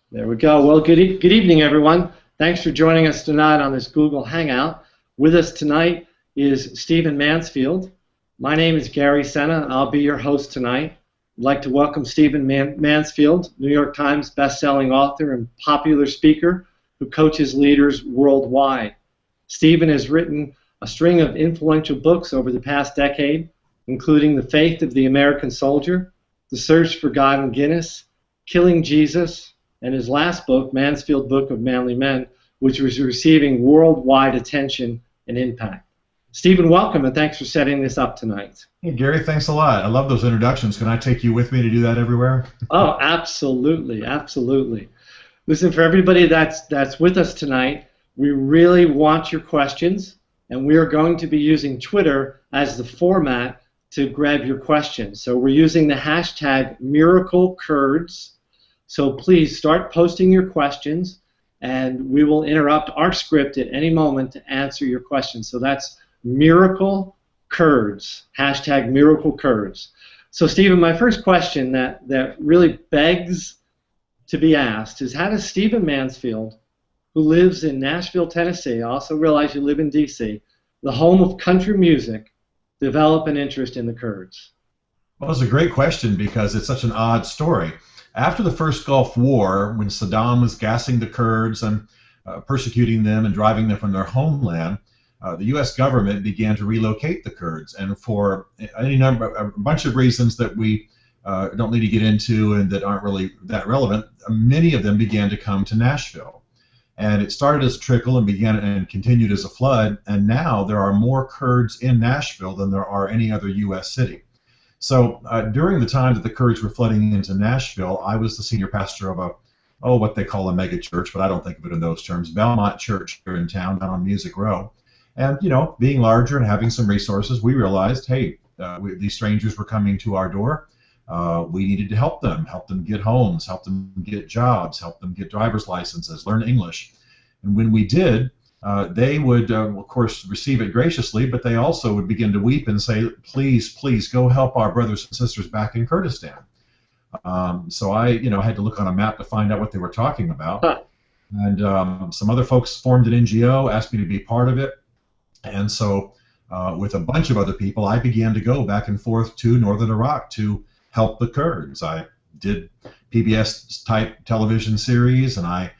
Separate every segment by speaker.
Speaker 1: There we go. Well, good evening, everyone. Thanks for joining us tonight on this Google Hangout. With us tonight is Stephen Mansfield. My name is Gary Senna. I'll be your host tonight. I'd like to welcome Stephen Mansfield, New York Times best-selling author and popular speaker who coaches leaders worldwide. Stephen has written a string of influential books over the past decade, including The Faith of the American Soldier, The Search for God in Guinness, Killing Jesus, and his last book, Mansfield Book of Manly Men, which was receiving worldwide attention and impact. Stephen, welcome, and thanks for setting this up tonight.
Speaker 2: Hey, Gary, thanks a lot. I love those introductions. Can I take you with me to do that everywhere?
Speaker 1: Oh, absolutely, absolutely. Listen, for everybody that's with us tonight, we really want your questions, and we are going to be using Twitter as the format to grab your questions. So we're using the hashtag Miracle Kurds. So please start posting your questions, and we will interrupt our script at any moment to answer your questions. So that's Miracle Kurds, hashtag Miracle Kurds. So Stephen, my first question that really begs to be asked is, how does Stephen Mansfield, who lives in Nashville, Tennessee, I also realize you live in D.C., the home of country music, develop an interest in the Kurds?
Speaker 2: Well, it's a great question because it's such an odd story. After the first Gulf War, when Saddam was gassing the Kurds and persecuting them and driving them from their homeland, the U.S. government began to relocate the Kurds, and for a bunch of reasons that we don't need to get into and that aren't really that relevant, many of them began to come to Nashville. And it started as a trickle and began and continued as a flood, and now there are more Kurds in Nashville than there are any other U.S. city. So during the time that the Kurds were flooding into Nashville, I was the senior pastor of what they call a mega church, but I don't think of it in those terms, Belmont Church here in town, down on Music Row. And, being larger and having some resources, we realized, hey, these strangers were coming to our door. We needed to help them get homes, help them get jobs, help them get driver's licenses, learn English. And when we did, they would, of course, receive it graciously, but they also would begin to weep and say, please, please, go help our brothers and sisters back in Kurdistan. So I, had to look on a map to find out what they were talking about.
Speaker 1: Huh.
Speaker 2: And some other folks formed an NGO, asked me to be part of it. And so with a bunch of other people, I began to go back and forth to northern Iraq to help the Kurds. I did PBS-type television series, and I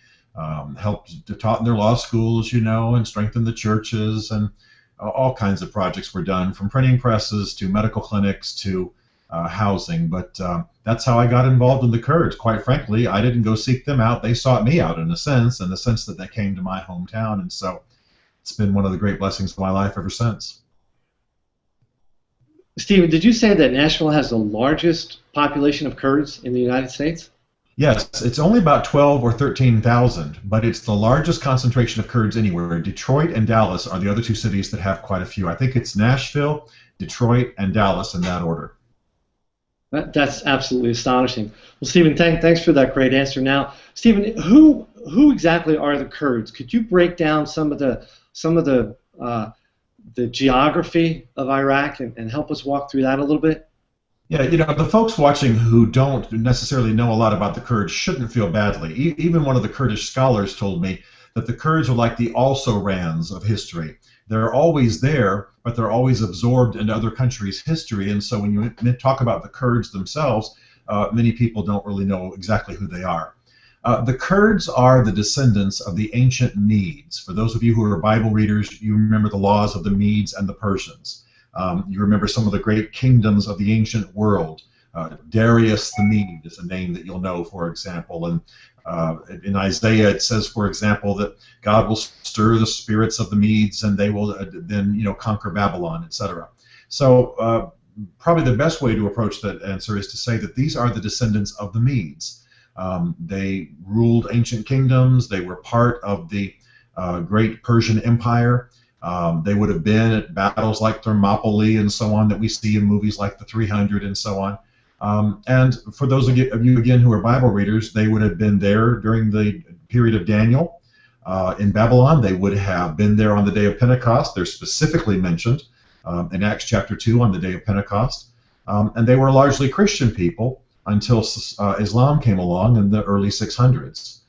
Speaker 2: taught in their law schools, and strengthened the churches, and all kinds of projects were done, from printing presses to medical clinics to housing. But that's how I got involved in the Kurds. Quite frankly, I didn't go seek them out. They sought me out in the sense that they came to my hometown, and so it's been one of the great blessings of my life ever since.
Speaker 1: Stephen, did you say that Nashville has the largest population of Kurds in the United States?
Speaker 2: Yes, it's only about 12 or 13,000, but it's the largest concentration of Kurds anywhere. Detroit and Dallas are the other two cities that have quite a few. I think it's Nashville, Detroit, and Dallas in that order.
Speaker 1: That's absolutely astonishing. Well, Stephen, thanks for that great answer. Now, Stephen, who exactly are the Kurds? Could you break down some of the geography of Iraq and help us walk through that a little bit?
Speaker 2: Yeah, the folks watching who don't necessarily know a lot about the Kurds shouldn't feel badly. Even one of the Kurdish scholars told me that the Kurds are like the also-rans of history. They're always there, but they're always absorbed into other countries' history. And so when you talk about the Kurds themselves, many people don't really know exactly who they are. The Kurds are the descendants of the ancient Medes. For those of you who are Bible readers, you remember the laws of the Medes and the Persians. You remember some of the great kingdoms of the ancient world. Darius the Mede is a name that you'll know, for example. And in Isaiah it says, for example, that God will stir the spirits of the Medes and they will then conquer Babylon, etc. So probably the best way to approach that answer is to say that these are the descendants of the Medes. They ruled ancient kingdoms. They were part of the great Persian Empire. They would have been at battles like Thermopylae and so on that we see in movies like The 300 and so on. And for those of you again who are Bible readers, they would have been there during the period of Daniel. In Babylon, they would have been there on the day of Pentecost. They're specifically mentioned in Acts chapter 2 on the day of Pentecost. And they were largely Christian people until Islam came along in the early 600s.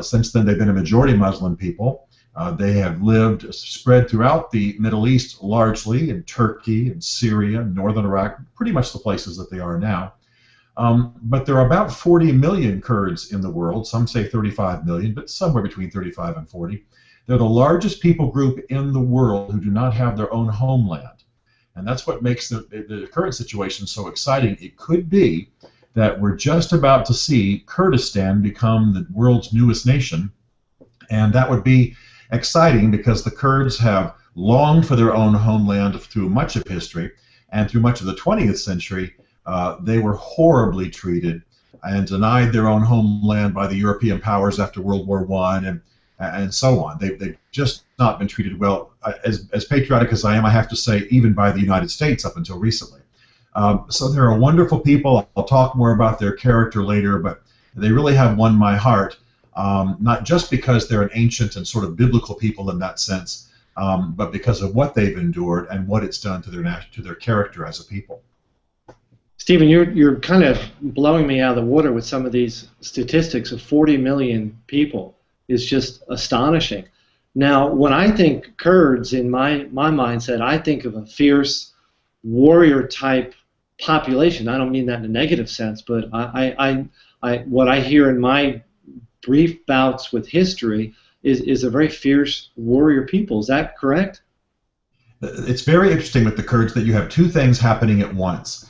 Speaker 2: Since then, they've been a majority Muslim people. They have lived spread throughout the Middle East largely, in Turkey and Syria, northern Iraq, pretty much the places that they are now. But there are about 40 million Kurds in the world. Some say 35 million, but somewhere between 35 and 40. They're the largest people group in the world who do not have their own homeland. And that's what makes the current situation so exciting. It could be that we're just about to see Kurdistan become the world's newest nation. And that would be exciting because the Kurds have longed for their own homeland through much of history, and through much of the 20th century, they were horribly treated and denied their own homeland by the European powers after World War I, and so on. They've just not been treated well. As patriotic as I am, I have to say, even by the United States up until recently. So they're a wonderful people. I'll talk more about their character later, but they really have won my heart, not just because they're an ancient and sort of biblical people in that sense, but because of what they've endured and what it's done to their character as a people.
Speaker 1: Stephen, you're kind of blowing me out of the water with some of these statistics of 40 million people. Is just astonishing. Now, when I think Kurds, in my mindset, I think of a fierce warrior type population. I don't mean that in a negative sense, but what I hear in my brief bouts with history is a very fierce warrior people. Is that correct?
Speaker 2: It's very interesting with the Kurds that you have two things happening at once.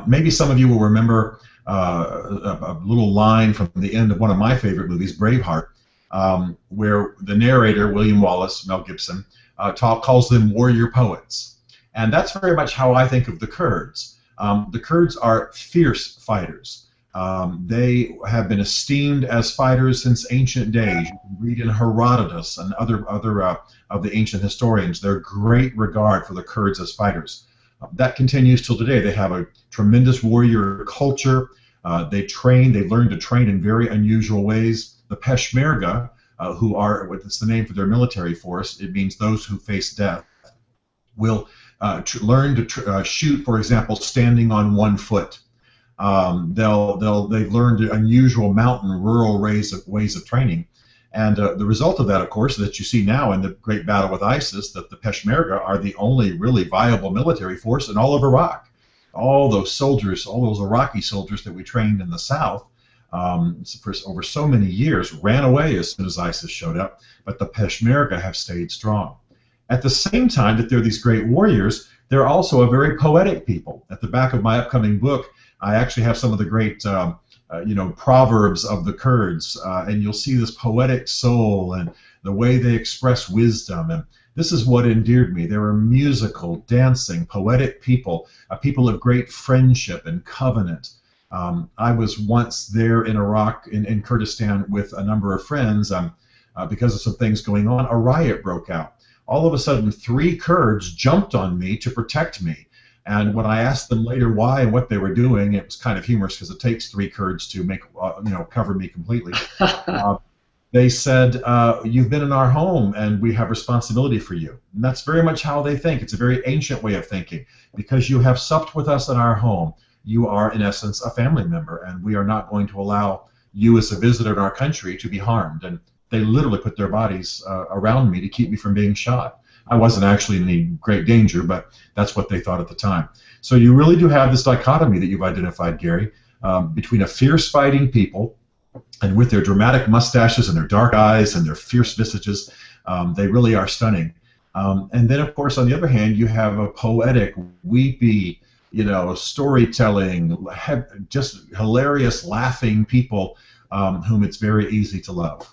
Speaker 2: Maybe some of you will remember a little line from the end of one of my favorite movies, Braveheart, where the narrator, William Wallace, Mel Gibson, calls them warrior poets. And that's very much how I think of the Kurds. The Kurds are fierce fighters. They have been esteemed as fighters since ancient days. You can read in Herodotus and other of the ancient historians their great regard for the Kurds as fighters. That continues till today. They have a tremendous warrior culture. They've learned to train in very unusual ways. The Peshmerga, who are, it's the name for their military force, it means those who face death, will learn to shoot, for example, standing on one foot. They've learned unusual mountain, rural ways of training. And the result of that, of course, that you see now in the great battle with ISIS, that the Peshmerga are the only really viable military force in all of Iraq. All those soldiers, all those Iraqi soldiers that we trained in the south for over so many years ran away as soon as ISIS showed up, but the Peshmerga have stayed strong. At the same time that they're these great warriors, they're also a very poetic people. At the back of my upcoming book, I actually have some of the great proverbs of the Kurds, and you'll see this poetic soul and the way they express wisdom. And this is what endeared me. They were musical, dancing, poetic people, people of great friendship and covenant. I was once there in Iraq, in Kurdistan, with a number of friends. Because of some things going on, a riot broke out. All of a sudden, 3 Kurds jumped on me to protect me. And when I asked them later why and what they were doing, it was kind of humorous because it takes 3 Kurds to make cover me completely. They said, "You've been in our home, and we have responsibility for you." And that's very much how they think. It's a very ancient way of thinking. Because you have supped with us in our home, you are, in essence, a family member, and we are not going to allow you as a visitor in our country to be harmed. And they literally put their bodies around me to keep me from being shot. I wasn't actually in any great danger, but that's what they thought at the time. So you really do have this dichotomy that you've identified, Gary, between a fierce fighting people, and with their dramatic mustaches and their dark eyes and their fierce visages, they really are stunning. And then, of course, on the other hand, you have a poetic, weepy, storytelling, just hilarious, laughing people whom it's very easy to love.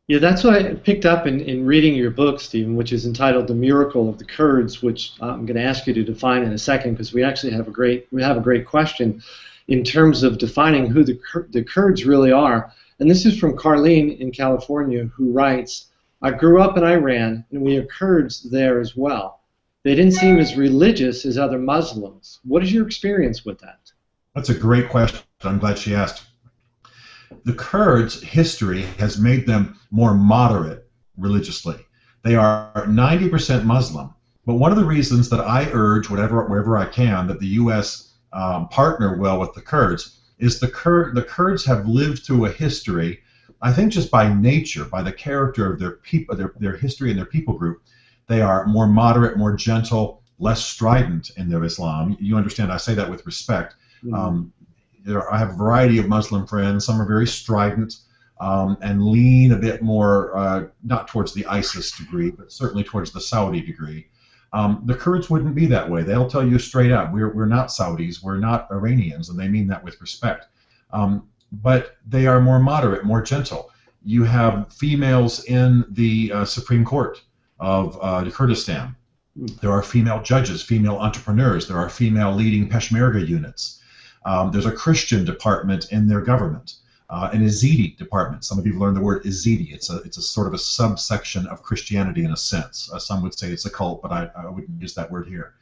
Speaker 1: Yeah, that's what I picked up in reading your book, Stephen, which is entitled "The Miracle of the Kurds," which I'm going to ask you to define in a second, because we actually have a great question in terms of defining who the Kurds really are. And this is from Carlene in California, who writes, "I grew up in Iran, and we have Kurds there as well. They didn't seem as religious as other Muslims. What is your experience with that?"
Speaker 2: That's a great question. I'm glad she asked. The Kurds' history has made them more moderate religiously. They are 90% Muslim. But one of the reasons that I urge, wherever I can, that the U.S. partner well with the Kurds is the Kurds have lived through a history, I think just by nature, by the character of their people, their history and their people group. They are more moderate, more gentle, less strident in their Islam. You understand, I say that with respect. Mm-hmm. I have a variety of Muslim friends. Some are very strident and lean a bit more, not towards the ISIS degree, but certainly towards the Saudi degree. The Kurds wouldn't be that way. They'll tell you straight up, we're not Saudis, we're not Iranians, and they mean that with respect. But they are more moderate, more gentle. You have females in the Supreme Court of Kurdistan. There are female judges, female entrepreneurs. There are female leading Peshmerga units. There's a Christian department in their government, an Yazidi department. Some of you have learned the word Yazidi. It's a sort of a subsection of Christianity in a sense. Some would say it's a cult, but I wouldn't use that word here.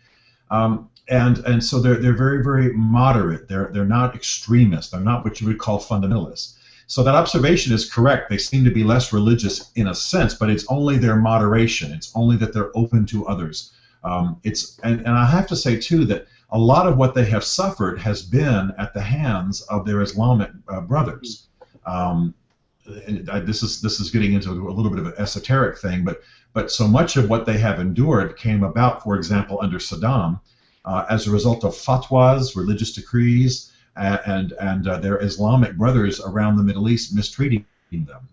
Speaker 2: And so they're very, very moderate. They're not extremists. They're not what you would call fundamentalists. So that observation is correct. They seem to be less religious in a sense, but it's only their moderation. It's only that they're open to others. And I have to say too that a lot of what they have suffered has been at the hands of their Islamic brothers. This is getting into a little bit of an esoteric thing, but so much of what they have endured came about, for example, under Saddam, as a result of fatwas, religious decrees, and their Islamic brothers around the Middle East mistreating them.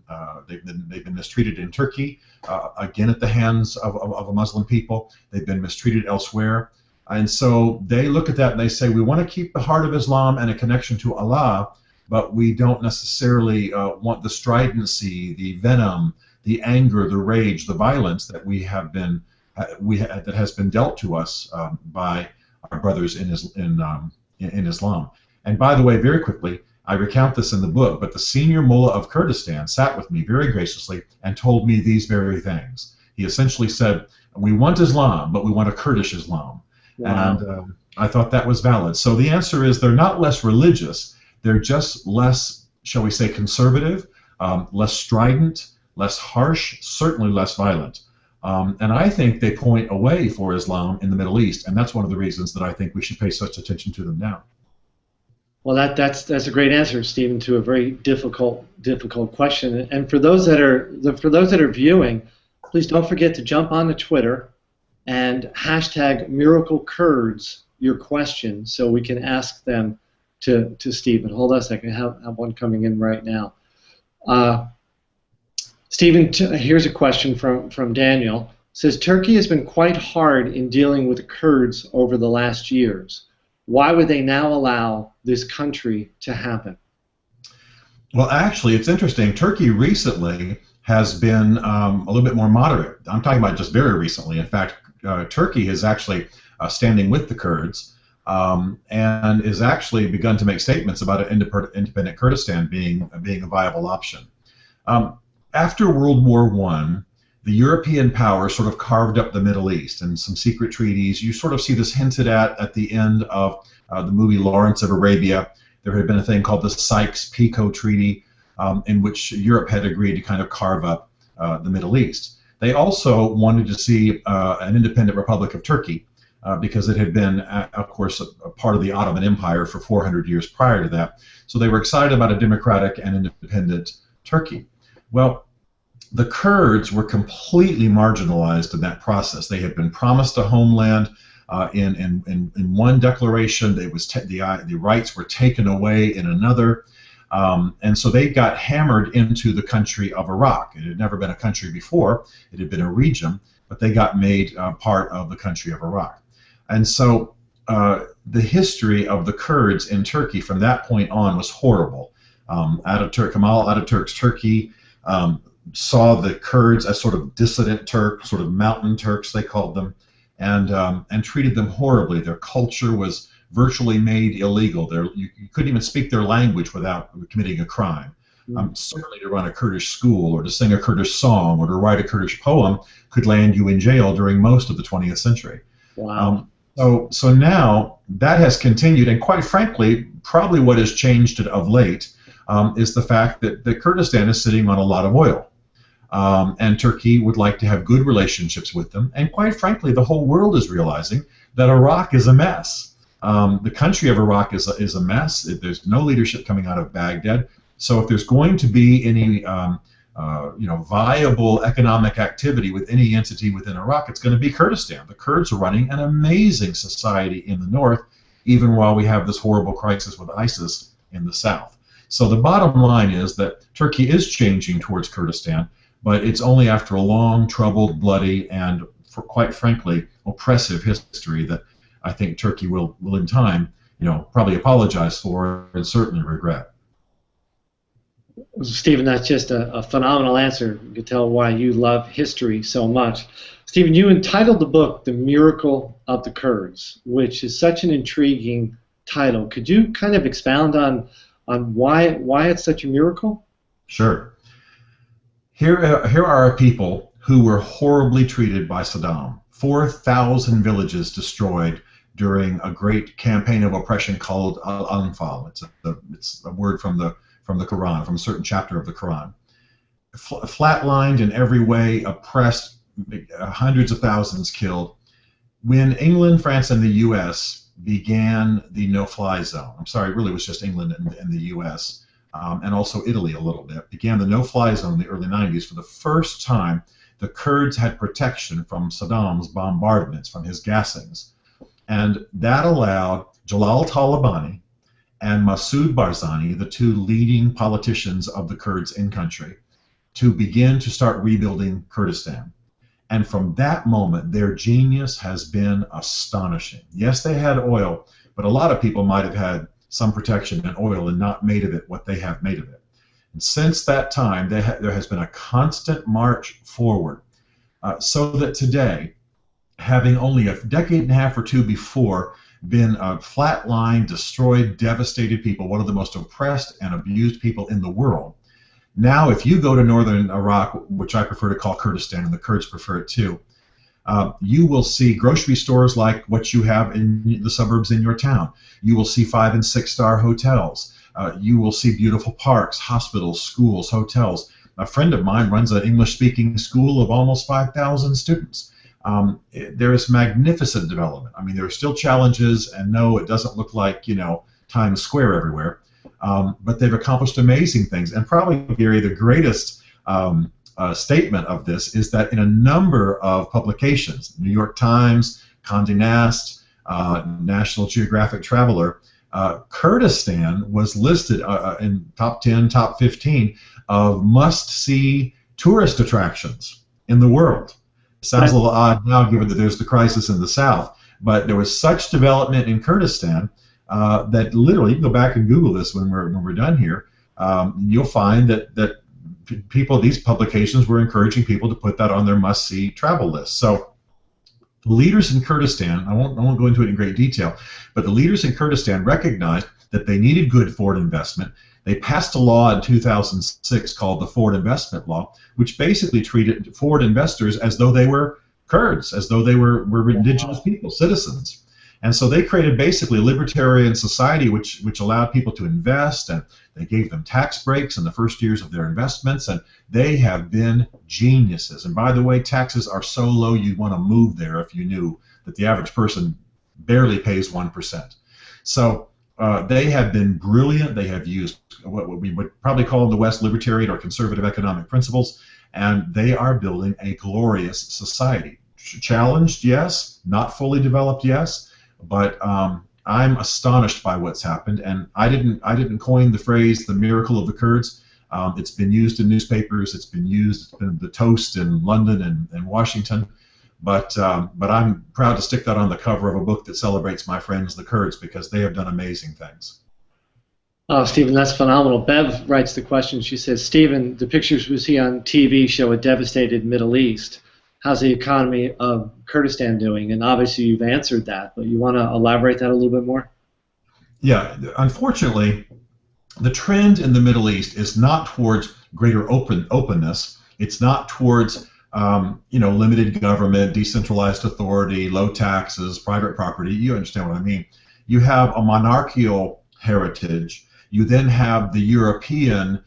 Speaker 2: They've been mistreated in Turkey, again at the hands of a Muslim people. They've been mistreated elsewhere. And so they look at that and they say, we want to keep the heart of Islam and a connection to Allah, but we don't necessarily want the stridency, the venom, the anger, the rage, the violence that that has been dealt to us by our brothers in Islam. And by the way, very quickly, I recount this in the book, but the senior mullah of Kurdistan sat with me very graciously and told me these very things. He essentially said, we want Islam, but we want a Kurdish Islam. Wow. And I thought that was valid. So the answer is they're not less religious. They're just less, shall we say, conservative, less strident, less harsh, certainly less violent. And I think they point a way for Islam in the Middle East, and that's one of the reasons that I think we should pay such attention to them now.
Speaker 1: Well, that's a great answer, Stephen, to a very difficult question. And for those that are viewing, please don't forget to jump on to Twitter and hashtag Miracle Kurds your question so we can ask them to Stephen. Hold on a second. I have one coming in right now. Stephen, here's a question from Daniel. It says, Turkey has been quite hard in dealing with the Kurds over the last years. Why would they now allow this country to happen?
Speaker 2: Well, actually, it's interesting. Turkey recently has been a little bit more moderate. I'm talking about just very recently. In fact, Turkey is actually standing with the Kurds and has actually begun to make statements about an independent Kurdistan being a viable option. After World War I, the European powers sort of carved up the Middle East in some secret treaties. You sort of see this hinted at the end of the movie Lawrence of Arabia. There had been a thing called the Sykes-Picot Treaty in which Europe had agreed to kind of carve up the Middle East. They also wanted to see an independent Republic of Turkey because it had been, of course, a part of the Ottoman Empire for 400 years prior to that. So they were excited about a democratic and independent Turkey. Well, the Kurds were completely marginalized in that process. They had been promised a homeland in one declaration. The rights were taken away in another. And so they got hammered into the country of Iraq. It had never been a country before. It had been a region, but they got made part of the country of Iraq. And so the history of the Kurds in Turkey from that point on was horrible. Kemal Ataturk's Turkey saw the Kurds as sort of dissident Turks, sort of mountain Turks they called them, and treated them horribly. Their culture was virtually made illegal. You couldn't even speak their language without committing a crime. Certainly to run a Kurdish school or to sing a Kurdish song or to write a Kurdish poem could land you in jail during most of the 20th century.
Speaker 1: Wow.
Speaker 2: So now that has continued, and quite frankly, probably what has changed of late is the fact that Kurdistan is sitting on a lot of oil. And Turkey would like to have good relationships with them. And quite frankly, the whole world is realizing that Iraq is a mess. The country of Iraq is a mess. There's no leadership coming out of Baghdad. So if there's going to be any viable economic activity with any entity within Iraq, it's going to be Kurdistan. The Kurds are running an amazing society in the north, even while we have this horrible crisis with ISIS in the south. So the bottom line is that Turkey is changing towards Kurdistan, but it's only after a long, troubled, bloody, and quite frankly, oppressive history that I think Turkey will in time, probably apologize for and certainly regret.
Speaker 1: Stephen, that's just a phenomenal answer. You can tell why you love history so much. Stephen, you entitled the book The Miracle of the Kurds, which is such an intriguing title. Could you kind of expound on why it's such a miracle?
Speaker 2: Sure. Here are a people who were horribly treated by Saddam. 4,000 villages destroyed during a great campaign of oppression called Al-Anfal. It's a word from the Quran, from a certain chapter of the Quran. Flatlined in every way, oppressed, hundreds of thousands killed. When England, France, and the U.S. began the no-fly zone, I'm sorry, it really was just England and the U.S., and also Italy a little bit, began the no-fly zone in the early 90s. For the first time, the Kurds had protection from Saddam's bombardments, from his gassings. And that allowed Jalal Talabani and Masoud Barzani, the two leading politicians of the Kurds in country, to begin to start rebuilding Kurdistan. And from that moment, their genius has been astonishing. Yes, they had oil, but a lot of people might have had some protection and oil and not made of it what they have made of it. And since that time, there has been a constant march forward, so that today, having only a decade and a half or two before been flatlined, destroyed, devastated people, one of the most oppressed and abused people in the world. Now, if you go to northern Iraq, which I prefer to call Kurdistan, and the Kurds prefer it too, you will see grocery stores like what you have in the suburbs in your town. You will see 5- and 6-star hotels. You will see beautiful parks, hospitals, schools, hotels. A friend of mine runs an English-speaking school of almost 5,000 students. There is magnificent development. I mean, there are still challenges, and no, it doesn't look like, Times Square everywhere. But they've accomplished amazing things. And probably, Gary, the greatest statement of this is that in a number of publications, New York Times, Condé Nast, National Geographic Traveler, Kurdistan was listed in top 10, top 15 of must-see tourist attractions in the world. Sounds a little odd now, given that there's the crisis in the south, but there was such development in Kurdistan that literally, you can go back and Google this when we're done here. You'll find that these publications were encouraging people to put that on their must-see travel list. So the leaders in Kurdistan, I won't go into it in great detail, but the leaders in Kurdistan recognized that they needed good foreign investment. They passed a law in 2006 called the Foreign Investment Law, which basically treated foreign investors as though they were Kurds, as though they were indigenous people, citizens. And so they created basically a libertarian society which allowed people to invest, and they gave them tax breaks in the first years of their investments, and they have been geniuses. And by the way, taxes are so low you'd want to move there if you knew that the average person barely pays 1%. So they have been brilliant. They have used what we would probably call in the West libertarian or conservative economic principles, and they are building a glorious society. Challenged, yes. Not fully developed, yes. But I'm astonished by what's happened, and I didn't coin the phrase "the miracle of the Kurds." It's been used in newspapers. It's been the toast in London and Washington. But I'm proud to stick that on the cover of a book that celebrates my friends, the Kurds, because they have done amazing things.
Speaker 1: Oh, Stephen, that's phenomenal. Bev writes the question. She says, Stephen, the pictures we see on TV show a devastated Middle East. How's the economy of Kurdistan doing? And obviously you've answered that, but you want to elaborate that a little bit more?
Speaker 2: Yeah, unfortunately, the trend in the Middle East is not towards greater openness. It's not towards limited government, decentralized authority, low taxes, private property. You understand what I mean. You have a monarchical heritage. You then have the European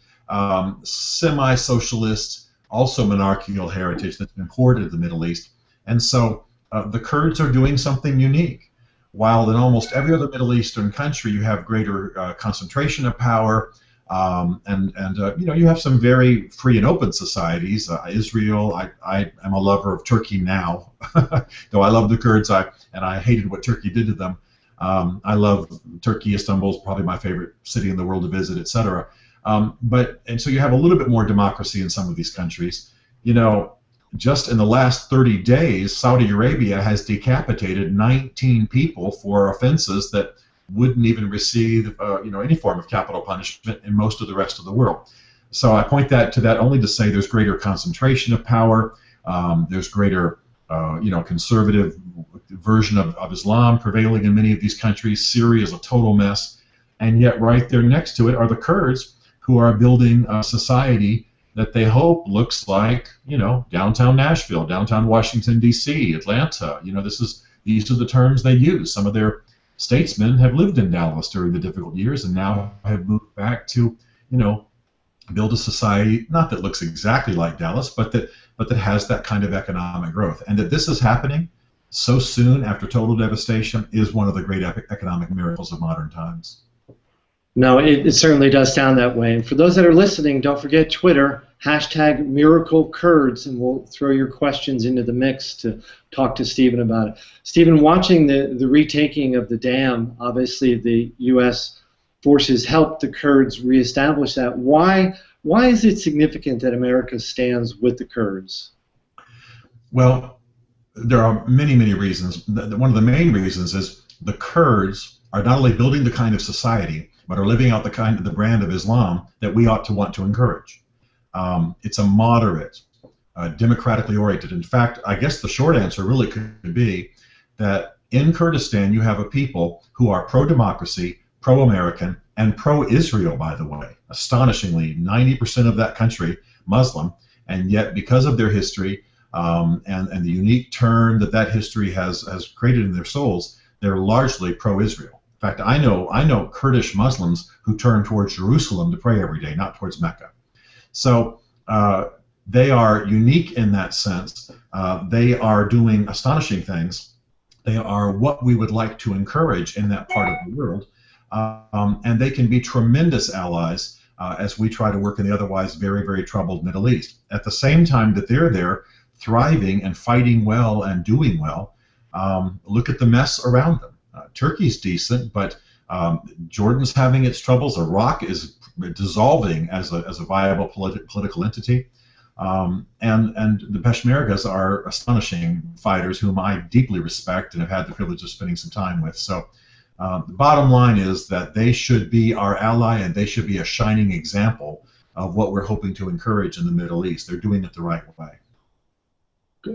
Speaker 2: semi-socialist, also monarchical heritage that's been imported to the Middle East. And so the Kurds are doing something unique. while in almost every other Middle Eastern country you have greater concentration of power, you have some very free and open societies. Israel, I am a lover of Turkey now, though I love the Kurds, and I hated what Turkey did to them. I love Turkey. Istanbul is probably my favorite city in the world to visit, etc. And so you have a little bit more democracy in some of these countries. Just in the last 30 days, Saudi Arabia has decapitated 19 people for offenses that wouldn't even receive any form of capital punishment in most of the rest of the world. So I point to that only to say there's greater concentration of power, there's greater conservative version of Islam prevailing in many of these countries. Syria is a total mess, and yet right there next to it are the Kurds, who are building a society that they hope looks like downtown Nashville, downtown Washington D.C., Atlanta. These are the terms they use. Some of their statesmen have lived in Dallas during the difficult years and now have moved back to build a society not that looks exactly like Dallas, but that has that kind of economic growth. And that this is happening so soon after total devastation is one of the great economic miracles of modern times.
Speaker 1: No, it certainly does sound that way. And for those that are listening, don't forget Twitter, #MiracleKurds, and we'll throw your questions into the mix to talk to Stephen about it. Stephen, watching the retaking of the dam, obviously the U.S. forces helped the Kurds reestablish that. Why is it significant that America stands with the Kurds?
Speaker 2: Well, there are many, many reasons. One of the main reasons is the Kurds are not only building the kind of society, but are living out the brand of Islam that we ought to want to encourage. It's a moderate, democratically oriented. In fact, I guess the short answer really could be that in Kurdistan you have a people who are pro-democracy, pro-American, and pro-Israel, by the way. Astonishingly, 90% of that country Muslim, and yet because of their history and the unique turn that history has created in their souls, they're largely pro-Israel. In fact, I know Kurdish Muslims who turn towards Jerusalem to pray every day, not towards Mecca. So they are unique in that sense. They are doing astonishing things. They are what we would like to encourage in that part of the world. And they can be tremendous allies as we try to work in the otherwise very, very troubled Middle East. At the same time that they're there, thriving and fighting well and doing well, look at the mess around them. Turkey's decent, but Jordan's having its troubles. Iraq is dissolving as a viable political entity. And the Peshmergas are astonishing fighters whom I deeply respect and have had the privilege of spending some time with. So the bottom line is that they should be our ally and they should be a shining example of what we're hoping to encourage in the Middle East. They're doing it the right way.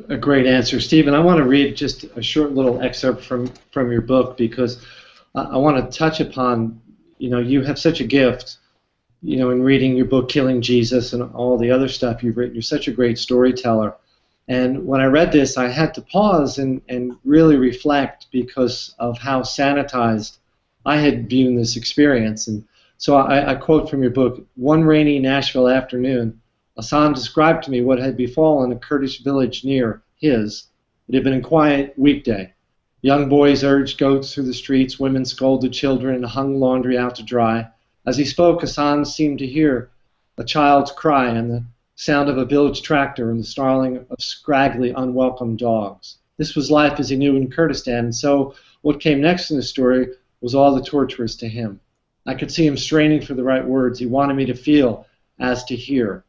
Speaker 1: A great answer, Stephen. I want to read just a short little excerpt from your book because I want to touch upon, you have such a gift, in reading your book, Killing Jesus, and all the other stuff you've written. You're such a great storyteller. And when I read this, I had to pause and really reflect because of how sanitized I had viewed this experience. And so I quote from your book, "One rainy Nashville afternoon, Hassan described to me what had befallen a Kurdish village near his. It had been a quiet weekday. Young boys urged goats through the streets, women scolded children, and hung laundry out to dry. As he spoke, Hassan seemed to hear a child's cry and the sound of a village tractor and the snarling of scraggly, unwelcome dogs. This was life as he knew in Kurdistan, and so what came next in the story was all the torturous to him. I could see him straining for the right words. He wanted me to feel as to hear.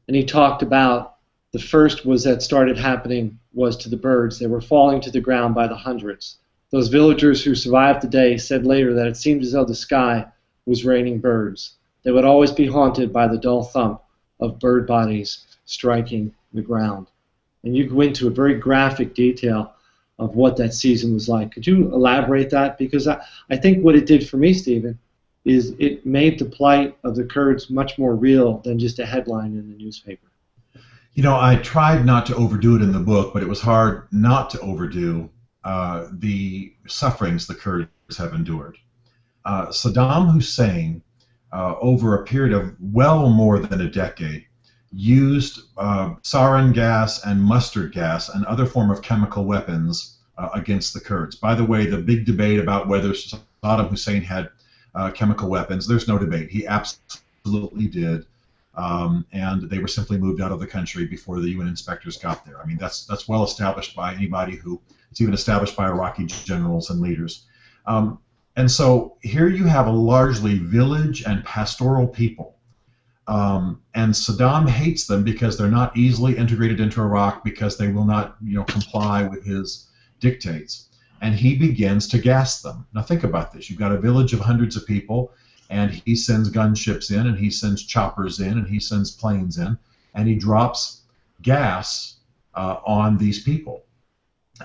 Speaker 1: And he talked about the first was that started happening was to the birds. They were falling to the ground by the hundreds. Those villagers who survived the day said later that it seemed as though the sky was raining birds. They would always be haunted by the dull thump of bird bodies striking the ground." And you go into a very graphic detail of what that season was like. Could you elaborate that? Because I think what it did for me, Stephen, is it made the plight of the Kurds much more real than just a headline in the newspaper.
Speaker 2: I tried not to overdo it in the book, but it was hard not to overdo the sufferings the Kurds have endured. Saddam Hussein, over a period of well more than a decade, used sarin gas and mustard gas and other form of chemical weapons against the Kurds. By the way, the big debate about whether Saddam Hussein had chemical weapons, there's no debate. He absolutely did. And they were simply moved out of the country before the UN inspectors got there. I mean, that's well established by anybody who, it's even established by Iraqi generals and leaders. And so here you have a largely village and pastoral people. And Saddam hates them because they're not easily integrated into Iraq, because they will not, comply with his dictates. And he begins to gas them. Now think about this. You've got a village of hundreds of people, and he sends gunships in, and he sends choppers in, and he sends planes in, and he drops gas on these people.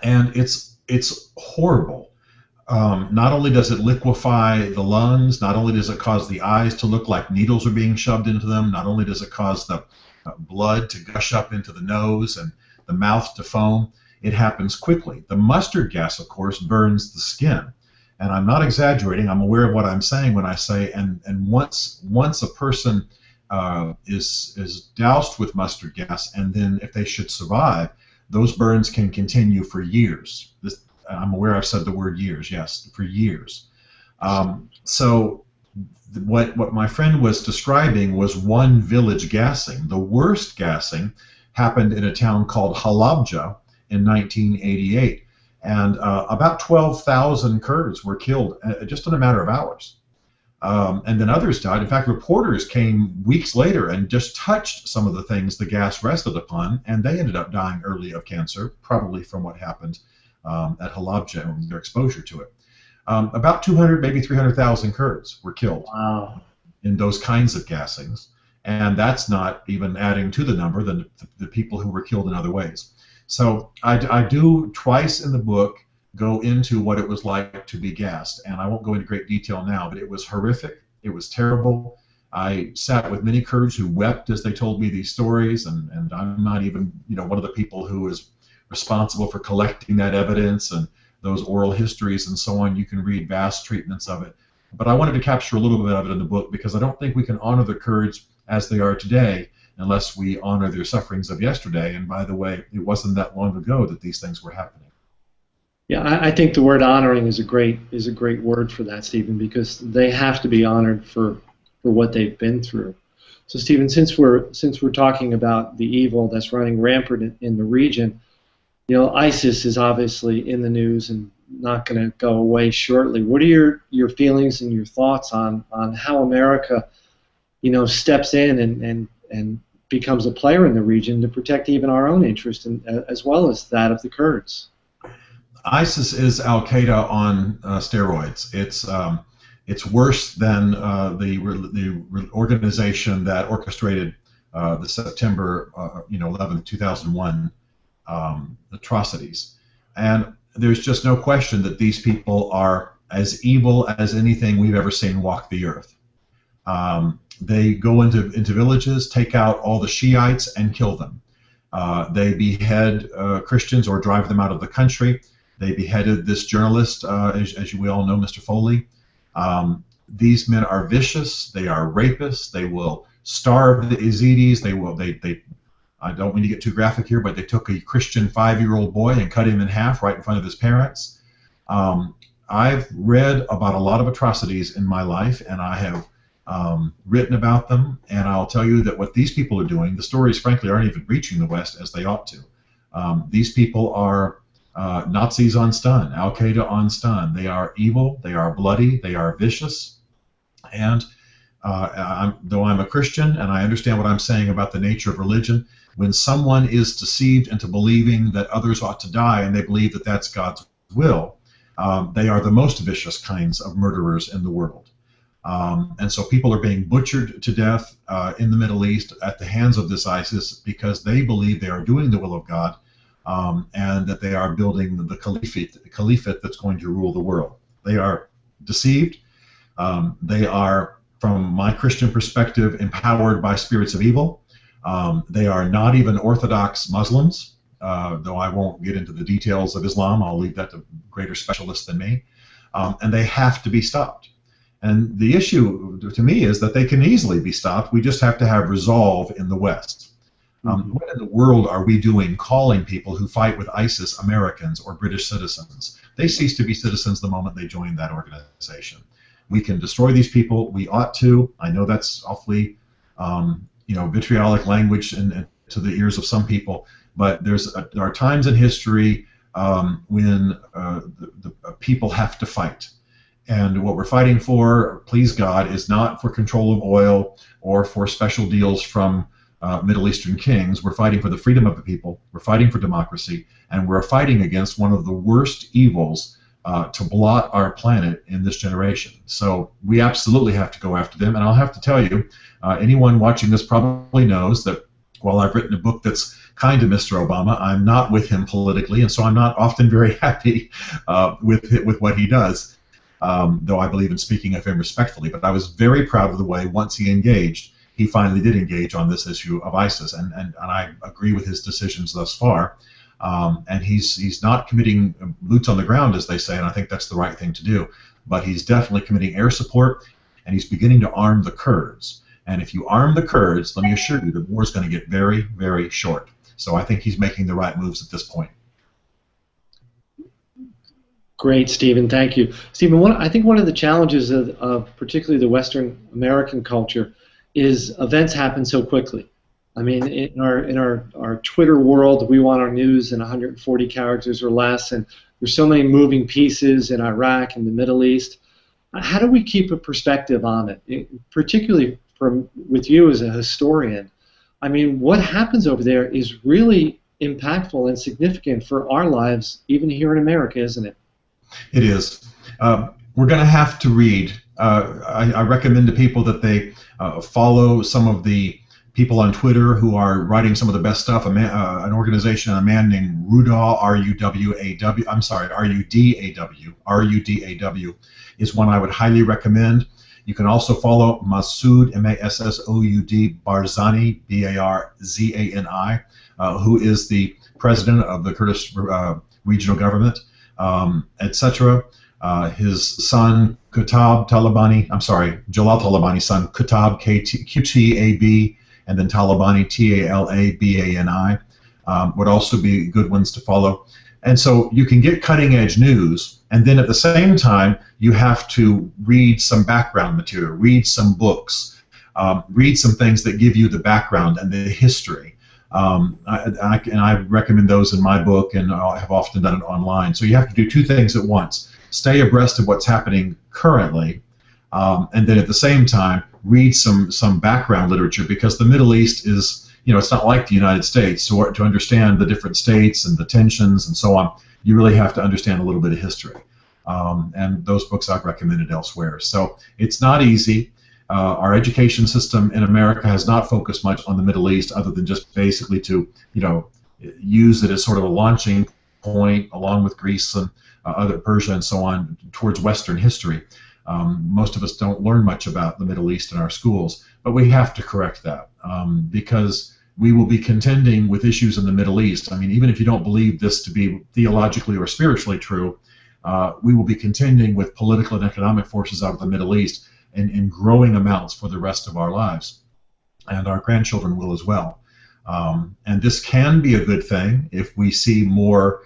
Speaker 2: And it's horrible. Not only does it liquefy the lungs, not only does it cause the eyes to look like needles are being shoved into them, not only does it cause the blood to gush up into the nose and the mouth to foam, it happens quickly. The mustard gas, of course, burns the skin. And I'm not exaggerating. I'm aware of what I'm saying when I say, and once a person is doused with mustard gas, and then if they should survive, those burns can continue for years. I'm aware I've said the word years. Yes, for years. So what my friend was describing was one village gassing. The worst gassing happened in a town called Halabja in 1988. And about 12,000 Kurds were killed just in a matter of hours. And then others died. In fact, reporters came weeks later and just touched some of the things the gas rested upon, and they ended up dying early of cancer, probably from what happened at Halabja and their exposure to it. About 200, maybe 300,000 Kurds were killed.
Speaker 1: Wow.
Speaker 2: In those kinds of gassings. And that's not even adding to the number, the people who were killed in other ways. So I do twice in the book go into what it was like to be gassed, and I won't go into great detail now, but it was horrific. It was terrible. I sat with many Kurds who wept as they told me these stories, and I'm not even one of the people who is responsible for collecting that evidence and those oral histories and so on. You can read vast treatments of it. But I wanted to capture a little bit of it in the book because I don't think we can honor the Kurds as they are today unless we honor their sufferings of yesterday. And by the way, it wasn't that long ago that these things were happening.
Speaker 1: Yeah, I think the word honoring is a great word for that, Stephen, because they have to be honored for what they've been through. So, Stephen, since we're talking about the evil that's running rampant in the region, ISIS is obviously in the news and not going to go away shortly. What are your feelings and your thoughts on how America, steps in and becomes a player in the region to protect even our own interest as well as that of the Kurds?
Speaker 2: ISIS is Al Qaeda on steroids. It's worse than the organization that orchestrated the September 11, 2001 atrocities. And there's just no question that these people are as evil as anything we've ever seen walk the earth. They go into villages, take out all the Shiites, and kill them. They behead Christians or drive them out of the country. They beheaded this journalist, as we all know, Mr. Foley. These men are vicious. They are rapists. They will starve the Yazidis. I don't mean to get too graphic here, but they took a Christian 5-year-old boy and cut him in half right in front of his parents. I've read about a lot of atrocities in my life, and I have written about them, and I'll tell you that what these people are doing, the stories frankly aren't even reaching the West as they ought to. These people are Nazis on stun, Al Qaeda on stun. They are evil, they are bloody, they are vicious, and though I'm a Christian and I understand what I'm saying about the nature of religion, when someone is deceived into believing that others ought to die and they believe that that's God's will, they are the most vicious kinds of murderers in the world. And so people are being butchered to death in the Middle East at the hands of this ISIS because they believe they are doing the will of God and that they are building the caliphate that's going to rule the world. They are deceived. They are, from my Christian perspective, empowered by spirits of evil. They are not even Orthodox Muslims, though I won't get into the details of Islam. I'll leave that to greater specialists than me. And they have to be stopped. And the issue to me is that they can easily be stopped. We just have to have resolve in the West. What in the world are we doing calling people who fight with ISIS Americans or British citizens? They cease to be citizens the moment they join that organization. We can destroy these people. We ought to. I know that's awfully, vitriolic language to the ears of some people, but there are times in history when the people have to fight. And what we're fighting for, please God, is not for control of oil or for special deals from Middle Eastern kings. We're fighting for the freedom of the people. We're fighting for democracy. And we're fighting against one of the worst evils to blot our planet in this generation. So we absolutely have to go after them. And I'll have to tell you, anyone watching this probably knows that while I've written a book that's kind to Mr. Obama, I'm not with him politically, and so I'm not often very happy with what he does. Though I believe in speaking of him respectfully. But I was very proud of the way, once he finally did engage on this issue of ISIS, and I agree with his decisions thus far. And he's not committing boots on the ground, as they say, and I think that's the right thing to do. But he's definitely committing air support, and he's beginning to arm the Kurds. And if you arm the Kurds, let me assure you, the war is going to get very, very short. So I think he's making the right moves at this point.
Speaker 1: Great, Stephen. Thank you. Stephen, I think one of the challenges of particularly the Western American culture is events happen so quickly. I mean, in our Twitter world, we want our news in 140 characters or less, and there's so many moving pieces in Iraq and the Middle East. How do we keep a perspective on it, particularly with you as a historian? I mean, what happens over there is really impactful and significant for our lives, even here in America, isn't it?
Speaker 2: It is. We're going to have to read. I recommend to people that they follow some of the people on Twitter who are writing some of the best stuff. An organization, a man named Rudaw, R-U-W-A-W, I'm sorry, R-U-D-A-W, R-U-D-A-W is one I would highly recommend. You can also follow Masoud, M-A-S-S-O-U-D, Barzani, B-A-R-Z-A-N-I, who is the president of the Kurdish regional government, etc. His son, Jalal Talabani's son, Kutab, Q-T-A-B, and then Talabani, T-A-L-A-B-A-N-I, would also be good ones to follow. And so you can get cutting-edge news, and then at the same time, you have to read some background material, read some books, read some things that give you the background and the history. And I recommend those in my book, and I have often done it online. So you have to do two things at once. Stay abreast of what's happening currently, and then at the same time, read some background literature, because the Middle East is, it's not like the United States. So to understand the different states and the tensions and so on, you really have to understand a little bit of history. And those books I've recommended elsewhere. So it's not easy. Our education system in America has not focused much on the Middle East, other than just basically to, use it as sort of a launching point, along with Greece and other Persia and so on, towards Western history. Most of us don't learn much about the Middle East in our schools, but we have to correct that, because we will be contending with issues in the Middle East. I mean, even if you don't believe this to be theologically or spiritually true, we will be contending with political and economic forces out of the Middle East in growing amounts for the rest of our lives, and our grandchildren will as well. And this can be a good thing if we see more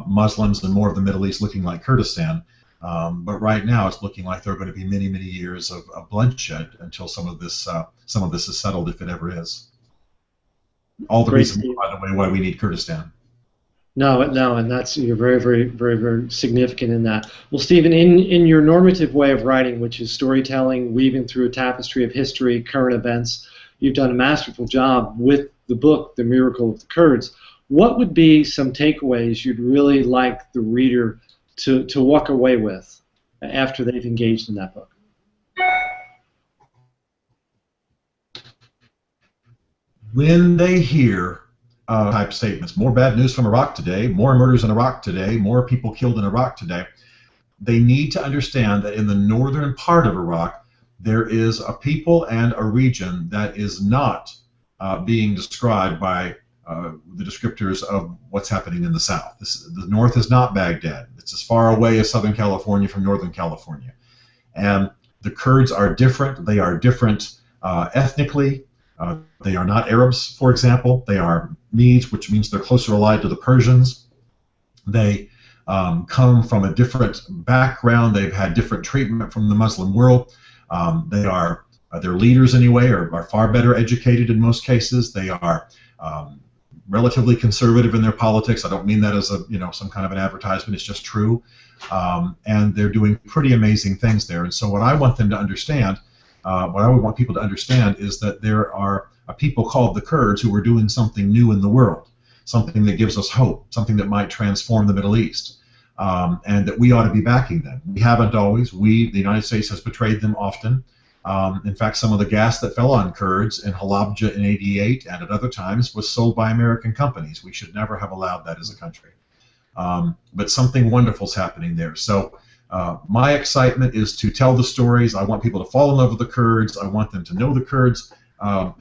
Speaker 2: Muslims and more of the Middle East looking like Kurdistan. But right now, it's looking like there are going to be many, many years of bloodshed until some of this is settled, if it ever is. All the reason, by the way, why we need Kurdistan.
Speaker 1: No, and you're very, very, very, very significant in that. Well, Stephen, in your normative way of writing, which is storytelling, weaving through a tapestry of history, current events, you've done a masterful job with the book, The Miracle of the Kurds. What would be some takeaways you'd really like the reader to walk away with after they've engaged in that book?
Speaker 2: When they hear type statements, more bad news from Iraq today, more murders in Iraq today, more people killed in Iraq today, they need to understand that in the northern part of Iraq, there is a people and a region that is not being described by the descriptors of what's happening in the south. The north is not Baghdad. It's as far away as Southern California from Northern California. And the Kurds are different. They are different ethnically. They are not Arabs, for example. They are Medes, which means they're closer allied to the Persians. They come from a different background. They've had different treatment from the Muslim world. Their leaders anyway are far better educated in most cases. They are relatively conservative in their politics. I don't mean that as some kind of an advertisement. It's just true. And they're doing pretty amazing things there. And so what I want them to understand, what I would want people to understand, is that there are a people called the Kurds who are doing something new in the world, something that gives us hope, something that might transform the Middle East, and that we ought to be backing them. We haven't always. The United States, has betrayed them often. In fact, some of the gas that fell on Kurds in Halabja in '88 and at other times was sold by American companies. We should never have allowed that as a country. But something wonderful is happening there. So my excitement is to tell the stories. I want people to fall in love with the Kurds. I want them to know the Kurds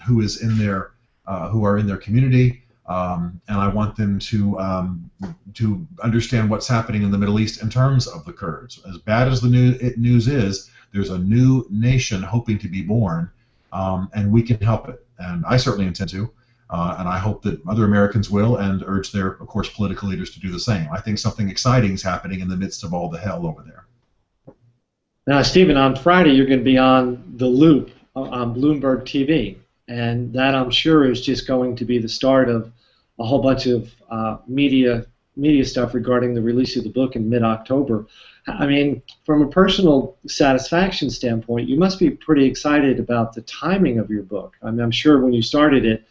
Speaker 2: who are in their community. And I want them to understand what's happening in the Middle East in terms of the Kurds. As bad as the news is, there's a new nation hoping to be born, and we can help it. And I certainly intend to, and I hope that other Americans will, and urge their, of course, political leaders to do the same. I think something exciting is happening in the midst of all the hell over there.
Speaker 1: Now, Stephen, on Friday you're going to be on The Loop on Bloomberg TV. And that, I'm sure, is just going to be the start of a whole bunch of media stuff regarding the release of the book in mid-October. I mean, from a personal satisfaction standpoint, you must be pretty excited about the timing of your book. I mean, I'm sure when you started it,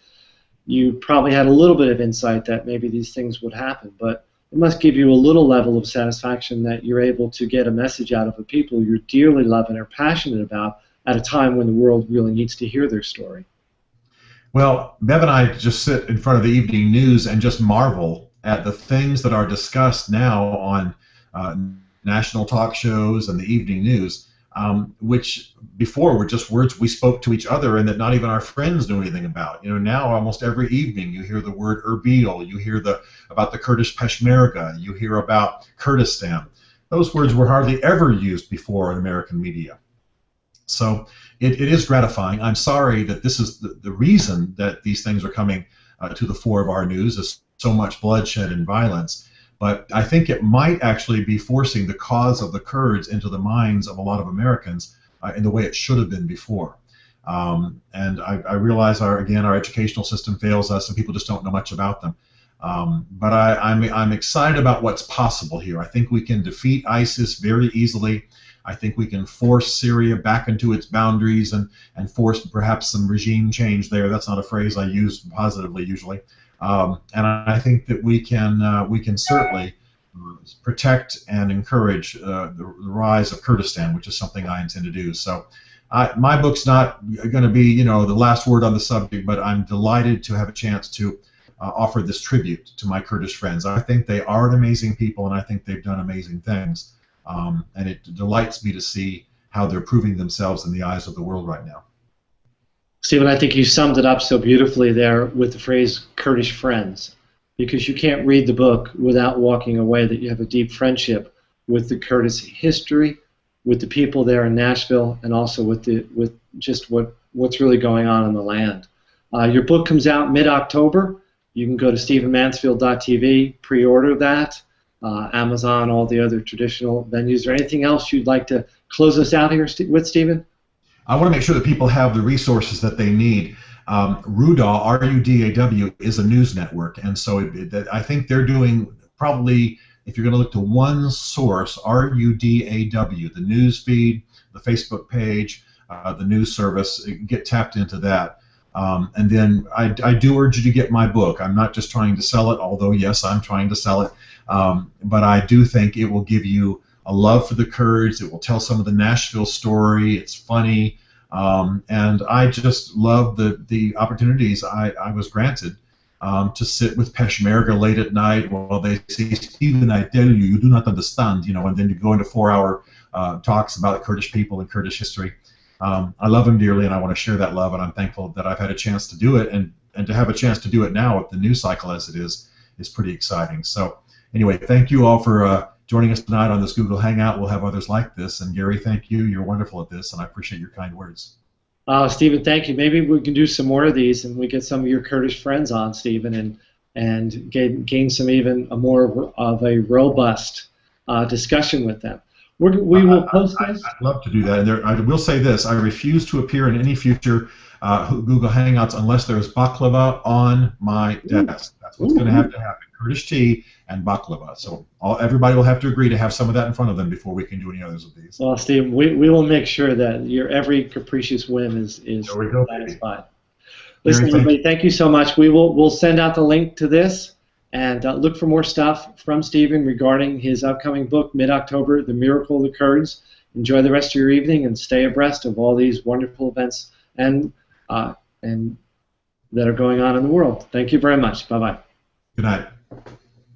Speaker 1: you probably had a little bit of insight that maybe these things would happen, but it must give you a little level of satisfaction that you're able to get a message out of the people you dearly love and are passionate about at a time when the world really needs to hear their story.
Speaker 2: Well, Bev and I just sit in front of the evening news and just marvel at the things that are discussed now on national talk shows and the evening news, which before were just words we spoke to each other and that not even our friends knew anything about. Now almost every evening you hear the word Erbil, you hear about the Kurdish Peshmerga, you hear about Kurdistan. Those words were hardly ever used before in American media. So it is gratifying. I'm sorry that this is the reason that these things are coming to the fore of our news, is so much bloodshed and violence. But I think it might actually be forcing the cause of the Kurds into the minds of a lot of Americans in the way it should have been before. And I realize our educational system fails us and people just don't know much about them. But I'm excited about what's possible here. I think we can defeat ISIS very easily. I think we can force Syria back into its boundaries and force perhaps some regime change there. That's not a phrase I use positively usually. And I think that we can certainly protect and encourage the rise of Kurdistan, which is something I intend to do. So my book's not going to be the last word on the subject, but I'm delighted to have a chance to offer this tribute to my Kurdish friends. I think they are an amazing people, and I think they've done amazing things. And it delights me to see how they're proving themselves in the eyes of the world right now.
Speaker 1: Stephen, I think you summed it up so beautifully there with the phrase Kurdish friends, because you can't read the book without walking away that you have a deep friendship with the Kurdish history, with the people there in Nashville, and also with just what's really going on in the land. Your book comes out mid-October. You can go to stephenmansfield.tv, pre-order that. Amazon, all the other traditional venues. Is there anything else you'd like to close us out here with, Stephen?
Speaker 2: I want to make sure that people have the resources that they need. RUDAW, R-U-D-A-W, is a news network, and so I think they're doing probably, if you're going to look to one source, R-U-D-A-W, the news feed, the Facebook page, the news service, get tapped into that. And then I do urge you to get my book. I'm not just trying to sell it, although yes, I'm trying to sell it. But I do think it will give you a love for the Kurds. It will tell some of the Nashville story. It's funny. And I just love the opportunities I was granted to sit with Peshmerga late at night while they say, Stephen, I tell you, you do not understand, and then you go into 4-hour talks about Kurdish people and Kurdish history. I love them dearly, and I want to share that love, and I'm thankful that I've had a chance to do it, and to have a chance to do it now with the news cycle as it is pretty exciting. So anyway, thank you all for joining us tonight on this Google Hangout. We'll have others like this, and Gary, thank you. You're wonderful at this, and I appreciate your kind words.
Speaker 1: Stephen, thank you. Maybe we can do some more of these, and we get some of your Kurdish friends on, Stephen, and gain some even a more of a robust discussion with them. We will post this.
Speaker 2: I'd love to do that. And I will say this: I refuse to appear in any future Google Hangouts unless there is baklava on my desk. That's what's going to have to happen: Kurdish tea and baklava. So everybody will have to agree to have some of that in front of them before we can do any others of these.
Speaker 1: Well, Steve, we will make sure that your every capricious whim is satisfied. Listen, everybody, thank you so much. We'll send out the link to this, and look for more stuff from Stephen regarding his upcoming book, mid-October, The Miracle of the Kurds. Enjoy the rest of your evening and stay abreast of all these wonderful events and that are going on in the world. Thank you very much. Bye-bye.
Speaker 2: Good night.